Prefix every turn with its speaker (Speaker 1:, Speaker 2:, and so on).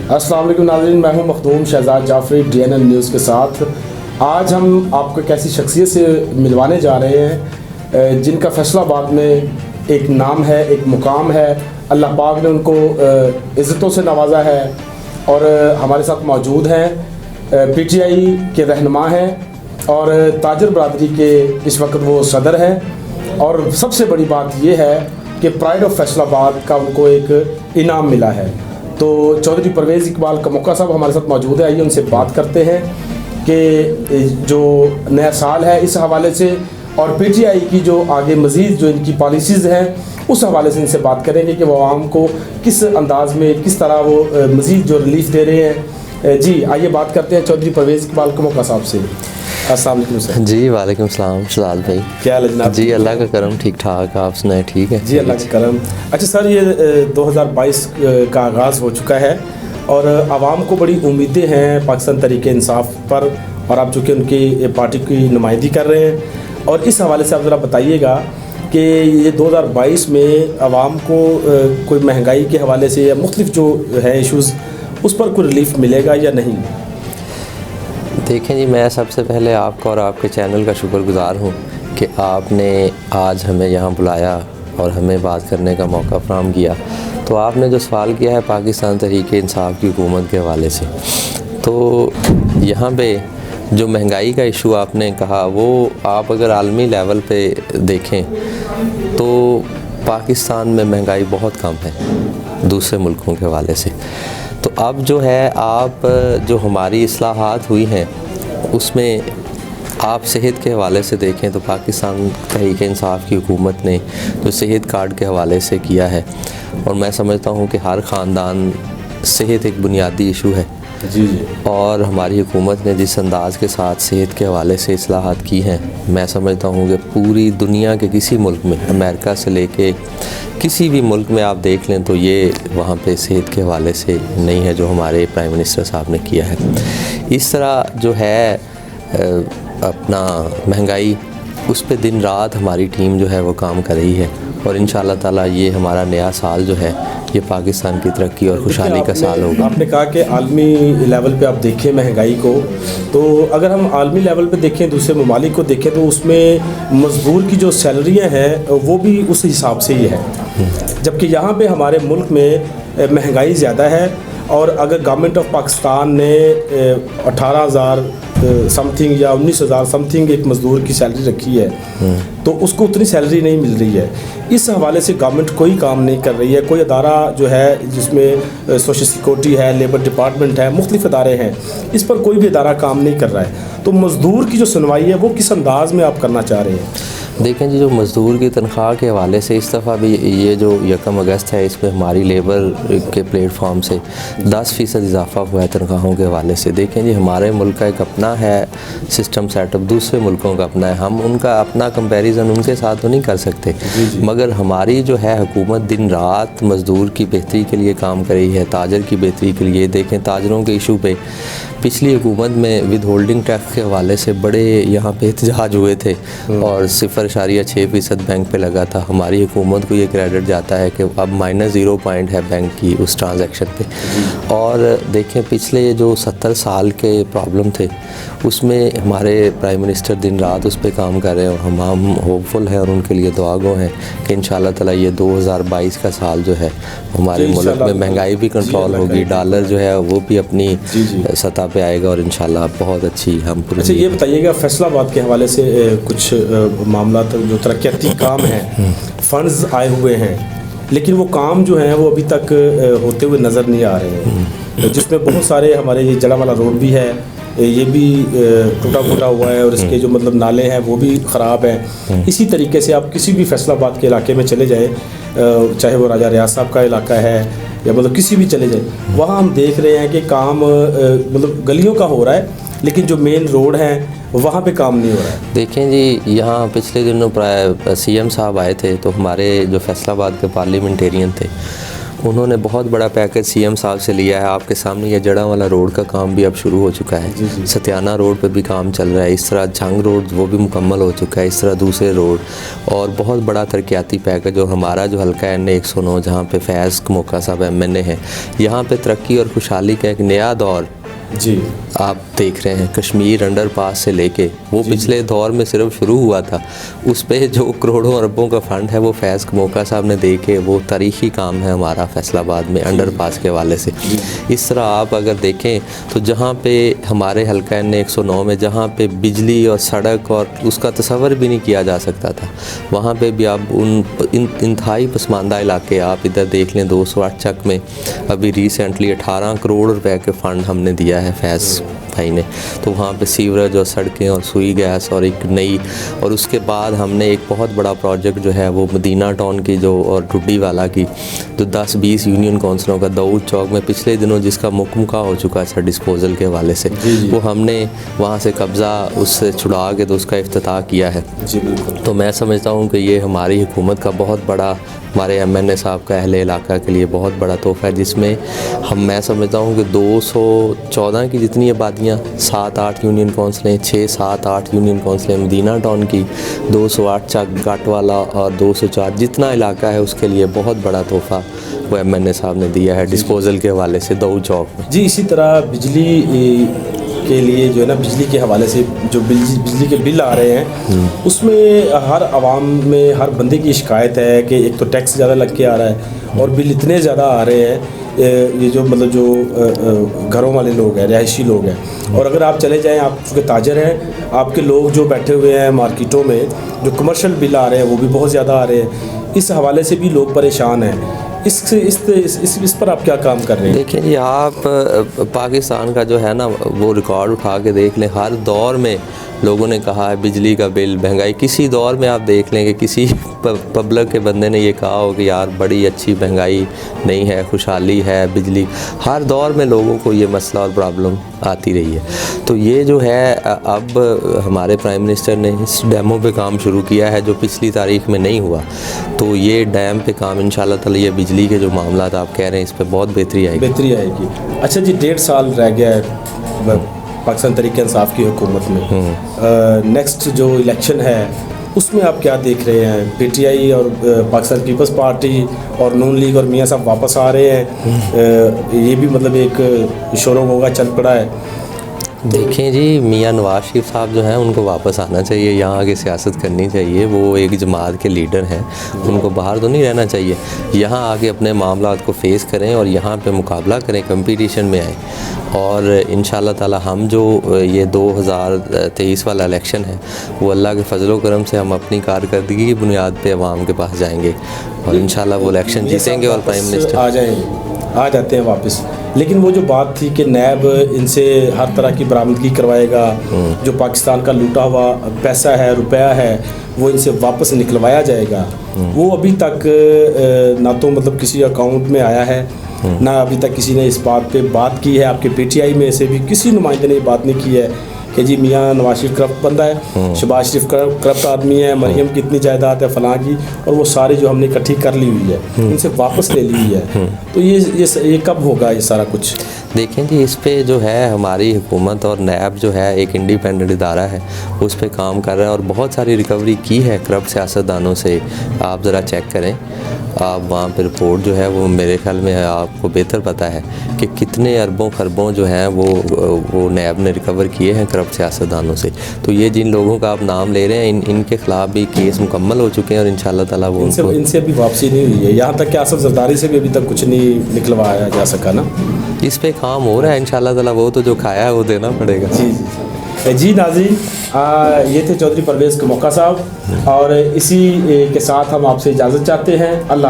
Speaker 1: अस्सलाम वालेकुम नाज़रीन, मैं हूं मखदूम शहजाद जाफरी DNN न्यूज़ के साथ। आज हम आपको एक ऐसी शख्सियत से मिलवाने जा रहे हैं जिनका फैसलाबाद में एक नाम है, एक मुकाम है। अल्लाह पाक ने उनको इज़्ज़तों से नवाजा है और हमारे साथ मौजूद हैं PTI के रहनुमा हैं और ताजर बरादरी के इस वक्त वो सदर हैं। और सबसे बड़ी बात ये है कि प्राइड ऑफ फैसलाबाद का उनको एक इनाम मिला है। तो चौधरी परवेज़ इकबाल कमोका साहब हमारे साथ मौजूद है। आइए उनसे बात करते हैं कि जो नया साल है इस हवाले से और PTI की जो आगे मज़ीद जो इनकी पॉलिसीज़ हैं उस हवाले से इनसे बात करेंगे कि वो आवाम को किस अंदाज़ में किस तरह वो मज़ीद जो रिलीफ दे रहे हैं। जी आइए बात करते हैं चौधरी परवेज़ इकबाल कमोका साहब से। अस्सलाम वालेकुम सर।
Speaker 2: जी वालेकुम सलाम शहजाद भाई,
Speaker 1: क्या हाल है जनाब?
Speaker 2: जी अल्लाह का करम, ठीक ठाक, आप सुनाए? ठीक है
Speaker 1: जी अल्लाह का करम। अच्छा सर, ये 2022 का आगाज़ हो चुका है और आवाम को बड़ी उम्मीदें हैं पाकिस्तान तहरीक इंसाफ पर, और आप चूँकि उनकी पार्टी की नुमाइंदगी कर रहे हैं, और इस हवाले से आप ज़रा बताइएगा कि ये 2022 में आवाम को कोई महंगाई के हवाले से या मुख्तलिफ जो है इशूज़ उस पर कोई रिलीफ मिलेगा या नहीं?
Speaker 2: देखें जी, मैं सबसे पहले आपका और आपके चैनल का शुक्रगुज़ार हूँ कि आपने आज हमें यहाँ बुलाया और हमें बात करने का मौका फराहम किया। तो आपने जो सवाल किया है पाकिस्तान तहरीक इंसाफ की हुकूमत के हवाले से, तो यहाँ पे जो महंगाई का इशू आपने कहा, वो आप अगर आलमी लेवल पे देखें तो पाकिस्तान में महंगाई बहुत कम है दूसरे मुल्कों के हवाले से। तो अब जो है आप जो हमारी इस्लाहात हुई हैं उसमें आप सेहत के हवाले से देखें तो पाकिस्तान तहरीक इंसाफ की हुकूमत ने जो सेहत कार्ड के हवाले से किया है, और मैं समझता हूँ कि हर ख़ानदान सेहत एक बुनियादी इशू है।
Speaker 1: जी जी।
Speaker 2: और हमारी हुकूमत ने जिस अंदाज़ के साथ सेहत के हवाले से इस्लाहात की हैं, मैं समझता हूँ कि पूरी दुनिया के किसी मुल्क में, अमेरिका से लेके किसी भी मुल्क में आप देख लें तो ये वहाँ पे सेहत के हवाले से नहीं है जो हमारे प्राइम मिनिस्टर साहब ने किया है। इस तरह जो है अपना महंगाई, उस पे दिन रात हमारी टीम जो है वो काम कर रही है, और इंशाअल्लाह ताला ये हमारा नया साल जो है ये पाकिस्तान की तरक्की और खुशहाली का साल होगा।
Speaker 1: आपने कहा कि आलमी लेवल पे आप देखें महंगाई को, तो अगर हम आलमी लेवल पे देखें, दूसरे ममालिक को देखें, तो उसमें मजदूर की जो सैलरियां हैं वो भी उस हिसाब से ही है, जबकि यहाँ पे हमारे मुल्क में महंगाई ज़्यादा है। और अगर गवर्नमेंट ऑफ पाकिस्तान ने 18,000 समथिंग या 19,000 समथिंग एक मज़दूर की सैलरी रखी है, तो उसको उतनी सैलरी नहीं मिल रही है। इस हवाले से गवर्नमेंट कोई काम नहीं कर रही है। कोई अदारा जो है जिसमें सोशल सिक्योरिटी है, लेबर डिपार्टमेंट है, मुख्तलिफ अदारे हैं, इस पर कोई भी अदारा काम नहीं कर रहा है। तो मज़दूर की जो सुनवाई है वो किस अंदाज़ में आप करना चाह रहे हैं?
Speaker 2: देखें जी, जो मज़दूर की तनख्वाह के हवाले से इस दफ़ा भी ये जो 1 अगस्त है, इसमें हमारी लेबर के प्लेटफॉर्म से 10% इजाफ़ा हुआ है तनख्वाहों के हवाले से। देखें जी, हमारे मुल्क का एक अपना है सिस्टम सेटअप, दूसरे मुल्कों का अपना है। हम उनका अपना कंपैरिजन उनके साथ तो नहीं कर सकते, मगर हमारी जो है हुकूमत दिन रात मज़दूर की बेहतरी के लिए काम कर रही है, ताजर की बेहतरी के लिए। देखें ताजरों के इशू पे पिछली हुकूमत में विद होल्डिंग टैक्स के हवाले से बड़े यहाँ पे एहतजाज हुए थे और 0.6% बैंक पे लगा था। हमारी हुकूमत को ये क्रेडिट जाता है कि अब -0 पॉइंट है बैंक की उस ट्रांजैक्शन पे। और देखें पिछले जो 70 साल के प्रॉब्लम थे उसमें हमारे प्राइम मिनिस्टर दिन रात उस पर काम कर रहे हैं, और हम होपफुल हैं और उनके लिए दुआ गो हैं कि इंशाअल्लाह ताला ये 2022 का साल जो है हमारे मुल्क में महंगाई भी कंट्रोल होगी, डॉलर जो है वो भी अपनी सतह पे आएगा, और इंशाल्लाह बहुत अच्छी हम पूरी।
Speaker 1: अच्छा ये बताइएगा, फैसलाबाद के हवाले से कुछ मामला जो तरक्याती काम हैं, फंड्स आए हुए हैं, लेकिन वो काम जो हैं वो अभी तक होते हुए नज़र नहीं आ रहे हैं, जिसमें बहुत सारे हमारे ये जड़ावाला रोड भी है, ये भी टूटा फूटा हुआ है, और इसके जो मतलब नाले हैं वो भी ख़राब हैं। इसी तरीके से आप किसी भी फैसलाबाद के इलाके में चले जाएँ, चाहे वो राजा रियाज साहब का इलाका है या मतलब किसी भी चले जाए, वहाँ हम देख रहे हैं कि काम मतलब गलियों का हो रहा है, लेकिन जो मेन रोड हैं वहाँ पे काम नहीं हो रहा है।
Speaker 2: देखें जी, यहाँ पिछले दिनों CM साहब आए थे, तो हमारे जो फैसलाबाद के पार्लियामेंटेरियन थे انہوں نے بہت بڑا پیکج سی ایم صاحب سے لیا ہے. آپ کے سامنے یہ جڑا والا روڈ کا کام بھی اب شروع ہو چکا ہے. ستیانہ روڈ پہ بھی کام چل رہا ہے. اس طرح جھنگ روڈ وہ بھی مکمل ہو چکا ہے. اس طرح دوسرے روڈ اور بہت بڑا ترقیاتی پیکج. اور ہمارا جو حلقہ ہے N109 جہاں پہ فیض موقع صاحب MNA ہیں, یہاں پہ ترقی اور خوشحالی کا ایک نیا دور
Speaker 1: جی
Speaker 2: آپ دیکھ رہے ہیں. کشمیر انڈر پاس سے لے کے وہ پچھلے دور میں صرف شروع ہوا تھا, اس پہ جو کروڑوں اربوں کا فنڈ ہے وہ فیض موقع صاحب نے دے کے وہ تاریخی کام ہے ہمارا فیصل آباد میں انڈر پاس کے حوالے سے. اس طرح آپ اگر دیکھیں تو جہاں پہ ہمارے حلقہ N109 میں جہاں پہ بجلی اور سڑک اور اس کا تصور بھی نہیں کیا جا سکتا تھا, وہاں پہ بھی آپ انتہائی پسماندہ علاقے آپ ادھر دیکھ لیں. 208 چک میں ابھی ریسنٹلی 18 کروڑ روپے کے فنڈ ہم نے دیا ہے فیض بھائی نے. تو وہاں پہ سیوریج اور سڑکیں اور سوئی گیس اور ایک نئی, اور اس کے بعد ہم نے ایک بہت بڑا پروجیکٹ جو ہے وہ مدینہ ٹاؤن کی جو اور ٹڈی والا کی جو 10-20 یونین کونسلوں کا داؤد چوک میں پچھلے دنوں جس کا مکمکا ہو چکا تھا ڈسپوزل کے حوالے سے, وہ ہم نے وہاں سے قبضہ اس سے چھڑا کے تو اس کا افتتاح کیا ہے. تو میں سمجھتا ہوں کہ یہ ہماری حکومت کا بہت بڑا, ہمارے MNA صاحب کا اہل علاقہ کے لیے بہت بڑا تحفہ ہے, جس میں میں سمجھتا ہوں کہ 214 کی جتنی آبادیاں, 7-8 یونین کونسلیں, 6-7-8 یونین کونسلیں مدینہ ٹاؤن کی, 208 چک گاٹ والا اور 204 جتنا علاقہ ہے اس کے لیے بہت بڑا تحفہ وہ MNA صاحب نے دیا ہے ڈسپوزل کے حوالے سے داؤد چوک میں.
Speaker 1: جی اسی طرح بجلی کے لیے جو ہے نا, بجلی کے حوالے سے جو بجلی کے بل آ رہے ہیں اس میں ہر عوام میں ہر بندے کی شکایت ہے کہ ایک تو ٹیکس زیادہ لگ کے آ رہا ہے اور بل اتنے زیادہ آ رہے ہیں. یہ جو مطلب جو گھروں والے لوگ ہیں, رہائشی لوگ ہیں, اور اگر آپ چلے جائیں, آپ چونکہ تاجر ہیں, آپ کے لوگ جو بیٹھے ہوئے ہیں مارکیٹوں میں, جو کمرشل بل آ رہے ہیں وہ بھی بہت زیادہ آ رہے ہیں. اس حوالے سے بھی لوگ پریشان ہیں. اس پر آپ کیا کام کر رہے ہیں؟
Speaker 2: دیکھیں جی, آپ پاکستان کا جو ہے نا وہ ریکارڈ اٹھا کے دیکھ لیں, ہر دور میں لوگوں نے کہا ہے بجلی کا بل, مہنگائی. کسی دور میں آپ دیکھ لیں کہ کسی پبلک کے بندے نے یہ کہا ہو کہ یار بڑی اچھی مہنگائی نہیں ہے, خوشحالی ہے بجلی. ہر دور میں لوگوں کو یہ مسئلہ اور پرابلم آتی رہی ہے. تو یہ جو ہے اب ہمارے پرائم منسٹر نے اس ڈیموں پہ کام شروع کیا ہے جو پچھلی تاریخ میں نہیں ہوا. تو یہ ڈیم پہ کام انشاءاللہ تعالی, یہ بجلی کے جو معاملات آپ کہہ رہے ہیں اس پہ بہت بہتری آئے
Speaker 1: گی. اچھا جی, 1.5 سال رہ گیا ہے پاکستان تحریک انصاف کی حکومت میں. نیکسٹ جو الیکشن ہے اس میں آپ کیا دیکھ رہے ہیں؟ PTI اور پاکستان پیپلز پارٹی اور نون لیگ اور میاں صاحب واپس آ رہے ہیں, یہ بھی مطلب ایک شور و غوغا چل پڑا ہے.
Speaker 2: دیکھیں جی, میاں نواز شریف صاحب جو ہیں ان کو واپس آنا چاہیے, یہاں آگے سیاست کرنی چاہیے. وہ ایک جماعت کے لیڈر ہیں, ان کو باہر تو نہیں رہنا چاہیے, یہاں آگے اپنے معاملات کو فیس کریں اور یہاں پہ مقابلہ کریں, کمپٹیشن میں آئیں. اور انشاءاللہ تعالی ہم جو یہ 2023 والا الیکشن ہے وہ اللہ کے فضل و کرم سے ہم اپنی کارکردگی کی بنیاد پہ عوام کے پاس جائیں گے اور انشاءاللہ وہ الیکشن جیتیں گے اور پرائم منسٹر
Speaker 1: آ جاتے ہیں واپس. لیکن وہ جو بات تھی کہ نیب ان سے ہر طرح کی برآمدگی کروائے گا, جو پاکستان کا لوٹا ہوا پیسہ ہے, روپیہ ہے, وہ ان سے واپس نکلوایا جائے گا, وہ ابھی تک نہ تو مطلب کسی اکاؤنٹ میں آیا ہے, نہ ابھی تک کسی نے اس بات پہ بات کی ہے. آپ کے PTI میں سے بھی کسی نمائندے نے یہ بات نہیں کی ہے کہ جی میاں نواز شریف کرپٹ بندہ ہے, شہباز شریف کرپٹ آدمی ہے, مریم کی اتنی جائیداد ہے فلاں کی, اور وہ سارے جو ہم نے اکٹھی کر لی ہوئی ہے ان سے واپس لے لی ہوئی ہے. تو یہ کب ہوگا یہ سارا کچھ؟
Speaker 2: دیکھیں جی, اس پہ جو ہے ہماری حکومت اور نیب جو ہے ایک انڈیپینڈنٹ ادارہ ہے, اس پہ کام کر رہا ہے اور بہت ساری ریکوری کی ہے کرپٹ سیاستدانوں سے. آپ ذرا چیک کریں, آپ وہاں پہ رپورٹ جو ہے وہ میرے خیال میں آپ کو بہتر پتہ ہے کہ کتنے اربوں خربوں جو ہیں وہ نیب نے ریکور کیے ہیں کرپٹ سیاستدانوں سے. تو یہ جن لوگوں کا آپ نام لے رہے ہیں ان کے خلاف بھی کیس مکمل ہو چکے ہیں اور انشاءاللہ تعالیٰ وہ
Speaker 1: ان سے ابھی واپسی نہیں ہوئی ہے. یہاں تک کہ آصف زرداری سے بھی ابھی تک کچھ نہیں نکلوایا جا سکا نا.
Speaker 2: اس پہ کام ہو رہا ہے انشاءاللہ تعالیٰ, وہ تو جو کھایا ہے وہ دینا پڑے گا.
Speaker 1: جی ناظرین, یہ تھے چودھری پرویز کے موقع صاحب, اور اسی کے ساتھ ہم آپ سے اجازت چاہتے ہیں. اللہ